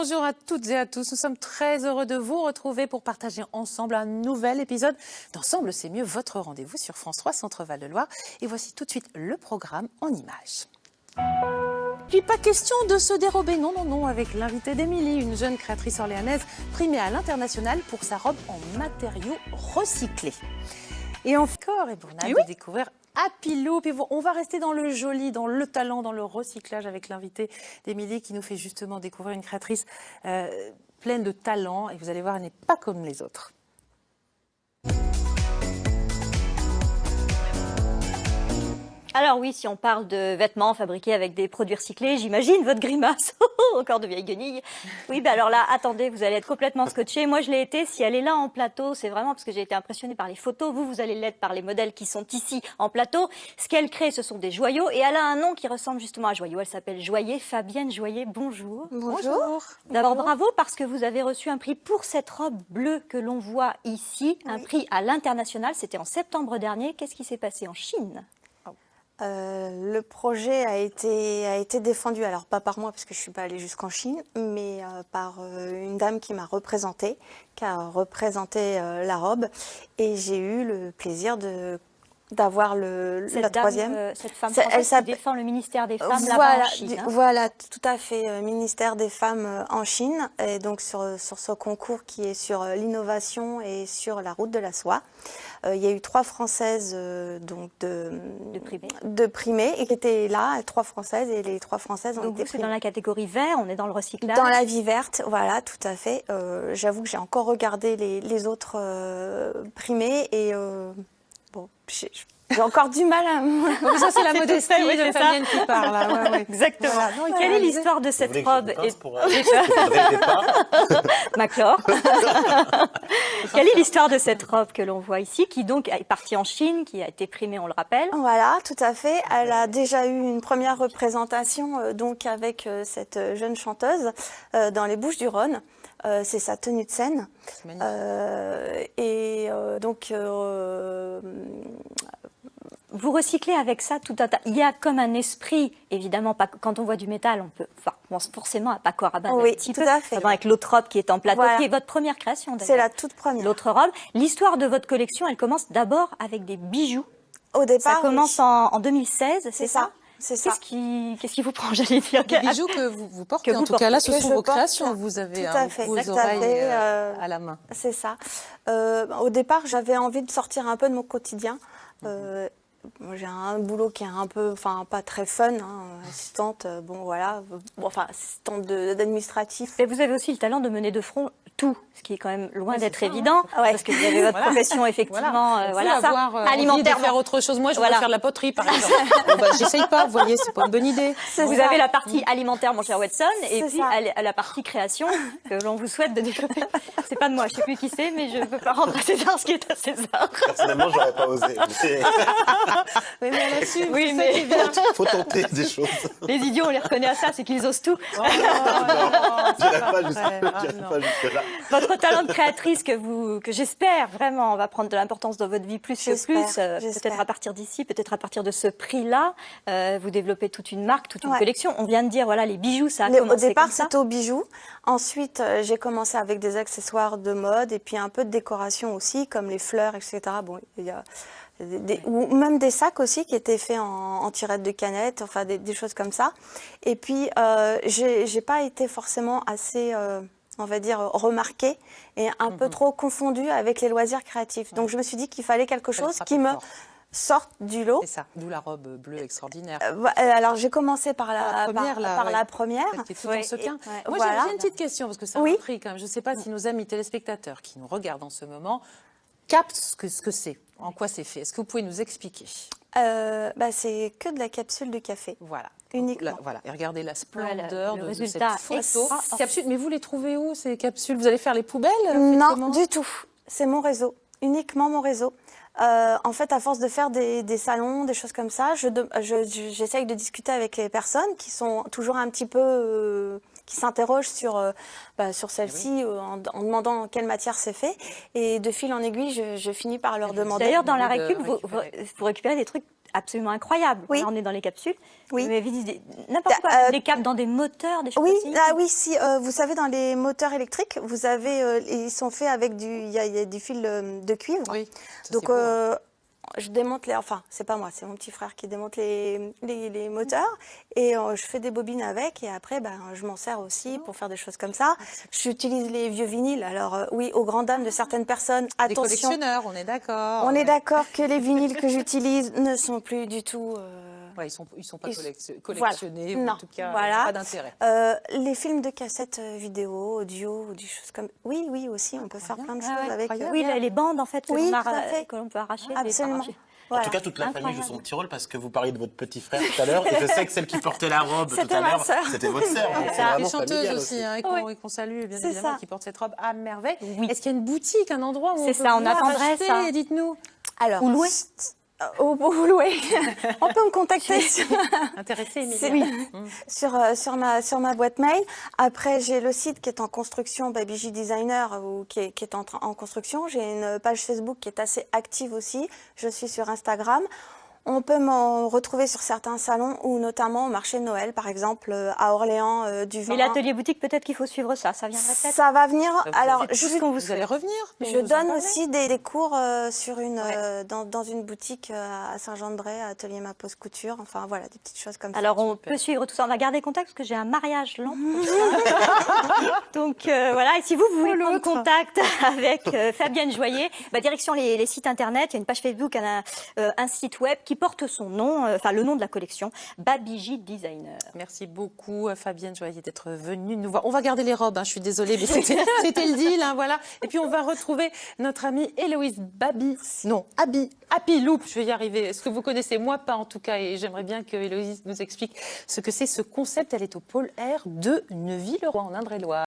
Bonjour à toutes et à tous. Nous sommes très heureux de vous retrouver pour partager ensemble un nouvel épisode d'Ensemble c'est mieux, votre rendez-vous sur France 3 Centre Val de Loire. Et voici tout de suite le programme en images. Puis pas question de se dérober, non, avec l'invité d'Émilie, une jeune créatrice orléanaise primée à l'international pour sa robe en matériaux recyclés. Et encore, et bon, on a de découvrir Happy Loop. Et on va rester dans le joli, dans le talent, dans le recyclage avec l'invité d'Émilie qui nous fait justement découvrir une créatrice pleine de talent. Et vous allez voir, elle n'est pas comme les autres. Alors oui, si on parle de vêtements fabriqués avec des produits recyclés, j'imagine votre grimace, encore de vieille guenille. Oui, ben alors là, attendez, vous allez être complètement scotché. Moi, je l'ai été. Si elle est là en plateau, c'est vraiment parce que j'ai été impressionnée par les photos. Vous allez l'être par les modèles qui sont ici en plateau. Ce qu'elle crée, ce sont des joyaux. Et elle a un nom qui ressemble justement à joyaux. Elle s'appelle Joyer, Fabienne Joyer. Bonjour. Bonjour. D'abord, bravo parce que vous avez reçu un prix pour cette robe bleue que l'on voit ici. Un prix à l'international. C'était en septembre dernier. Qu'est-ce qui s'est passé en Chine ? Le projet a été défendu, alors pas par moi parce que je ne suis pas allée jusqu'en Chine, mais par une dame qui m'a représentée, qui a représenté la robe. Et j'ai eu le plaisir d'avoir la troisième. Cette femme française qui défend le ministère des Femmes là-bas en Chine. Voilà, tout à fait, ministère des Femmes en Chine. Et donc sur ce concours qui est sur l'innovation et sur la route de la soie. Il y a eu 3 Françaises donc de primées et qui étaient là, 3 Françaises, et les 3 Françaises ont été primées. Donc c'est dans la catégorie vert, on est dans le recyclage. Dans la vie verte, voilà, tout à fait. J'avoue que j'ai encore regardé les autres primées et bon, j'ai encore du mal à... Ça, c'est la modestie de Fabienne qui parle. Là. Ouais. Exactement. Voilà. Non, quelle est l'histoire de cette robe Maclor. Quelle est l'histoire de cette robe que l'on voit ici, qui donc est partie en Chine, qui a été primée, on le rappelle? Voilà, tout à fait. Elle a déjà eu une première représentation donc avec cette jeune chanteuse dans les Bouches-du-Rhône. C'est sa tenue de scène. Donc... Vous recyclez avec ça tout un tas. Il y a comme un esprit, évidemment, pas, quand on voit du métal, on pense forcément à Paco Rabanne. Oui, tout à fait. Avec l'autre robe qui est en plateau, voilà. Qui est votre première création d'ailleurs. C'est la toute première. L'autre robe. L'histoire de votre collection, elle commence d'abord avec des bijoux. Au départ, ça commence en 2016, c'est ça? C'est ça. Qu'est-ce qui vous prend, j'allais dire? Des bijoux que vous portez, en tout cas là, ce sont vos créations. Vous avez vos oreilles à la main. C'est ça. Au départ, j'avais envie de sortir un peu de mon quotidien. J'ai un boulot qui est un peu, pas très fun, assistante, assistante d'administratif. Et vous avez aussi le talent de mener de front tout, ce qui est quand même loin d'être évident, parce que vous avez votre profession effectivement, alimentaire, de faire autre chose. Moi, je voudrais faire de la poterie, par exemple. J'essaye pas, vous voyez, c'est pas une bonne idée. Vous avez la partie alimentaire, mon cher Watson, et puis la partie création que l'on vous souhaite de développer. C'est pas de moi, je sais plus qui c'est, mais je ne peux pas rendre à César ce qui est à César. Personnellement, j'aurais pas osé. Mais on assume, oui, mais faut tenter des choses. Les idiots, on les reconnaît à ça, c'est qu'ils osent tout. J'irai pas jusque-là. Votre talent de créatrice que j'espère vraiment va prendre de l'importance dans votre vie plus que plus, peut-être à partir d'ici, peut-être à partir de ce prix-là, vous développez toute une marque, toute une collection. On vient de dire, voilà, les bijoux, ça a commencé au départ, comme ça. c'était aux bijoux. Ensuite, j'ai commencé avec des accessoires de mode et puis un peu de décoration aussi, comme les fleurs, etc. Bon, il y a ou même des sacs aussi qui étaient faits en tirette de canette, enfin des choses comme ça. Et puis, j'ai pas été forcément assez... on va dire, remarquée et un peu trop confondue avec les loisirs créatifs. Donc, je me suis dit qu'il fallait quelque chose qui me sorte du lot. C'est ça, d'où la robe bleue extraordinaire. Alors, j'ai commencé par la première. Qui est tout en sequin. Moi, Voilà. j'ai une petite question, parce que ça m'a pris quand même. Je ne sais pas si nos amis téléspectateurs qui nous regardent en ce moment captent ce que c'est, en quoi c'est fait. Est-ce que vous pouvez nous expliquer? C'est que de la capsule de café. Voilà. Uniquement. Voilà. Et regardez la splendeur le de résultat cette photo. Capsule, mais vous les trouvez où, ces capsules? Vous allez faire les poubelles? Non, du tout. C'est mon réseau. Uniquement mon réseau. En fait, à force de faire des salons, des choses comme ça, j'essaye de discuter avec les personnes qui sont toujours un petit peu... qui s'interrogent sur celle-ci en demandant quelle matière c'est fait. Et de fil en aiguille, je finis par leur demander. D'ailleurs, dans la récup, vous récupérez des trucs absolument incroyable. Oui. Là, on est dans les capsules. Oui. Mais n'importe quoi, des câbles dans des moteurs, des choses Oui, aussi. si, vous savez, dans les moteurs électriques, vous avez, ils sont faits avec il y a du fil de cuivre. Oui. Ça, Donc, c'est beau, hein. je démonte enfin, c'est pas moi, c'est mon petit frère qui démonte les moteurs et je fais des bobines avec et après, je m'en sers aussi pour faire des choses comme ça. J'utilise les vieux vinyles. Alors, oui, aux grandes dames de certaines personnes, Des attention. collectionneurs, on est d'accord. On est d'accord que les vinyles que j'utilise ne sont plus du tout. Ouais, ils sont pas collectionnés, Voilà. ou en Non, tout cas, voilà. pas d'intérêt. Les films de cassettes vidéo, audio, ou des choses comme. Oui, aussi, on peut faire plein de choses avec. incroyable. Oui, les bandes en fait que Oui, l'on tout à fait. que l'on peut arracher. Absolument. En Voilà. tout cas, toute la famille joue Incroyable. son petit rôle parce que vous parliez de votre petit frère tout à l'heure et je sais que celle qui portait la robe tout C'était à ma l'heure, sœur. c'était votre sœur. Donc c'est Et vraiment chanteuse familial aussi, hein, et qu'on salue bien C'est évidemment, ça. qui porte cette robe à merveille. Oui. Est-ce qu'il y a une boutique, un endroit où C'est on peut ça, on venir attendrait acheter ça. Dites-nous. Alors, Ou louer. Ou louer. On peut me contacter Intéressé, C'est- Emilia. sur ma boîte mail. Après, j'ai le site qui est en construction, Babiji Designer, qui est en construction. J'ai une page Facebook qui est assez active aussi. Je suis sur Instagram. On peut m'en retrouver sur certains salons ou notamment au marché de Noël, par exemple à Orléans du vin. Mais l'atelier boutique, peut-être qu'il faut suivre ça. Ça viendrait peut-être. Ça va venir. Alors, C'est tout ce qu'on vous Vous allez revenir. pour je nous en donne parler. aussi des cours sur dans une boutique à Saint-Jean-de-Bray, à Atelier Ma Pose Couture. Enfin, voilà, des petites choses comme ça. Alors, on peut suivre tout ça. On va garder contact parce que j'ai un mariage l'an prochain. Donc, voilà. Et si vous voulez prendre contact avec Fabienne Joyer, direction les sites internet. Il y a une page Facebook, un site web qui porte son nom, enfin le nom de la collection, Babiji Designer. Merci beaucoup, Fabienne Joyer, d'être venue nous voir. On va garder les robes, hein, je suis désolée, mais c'était le deal, hein, voilà. Et puis, on va retrouver notre amie Héloïse Happy Loop, je vais y arriver. Est-ce que vous connaissez? Moi, pas en tout cas, et j'aimerais bien que Héloïse nous explique ce que c'est ce concept. Elle est au pôle R de Neuville-le-Roi, en Indre-et-Loire.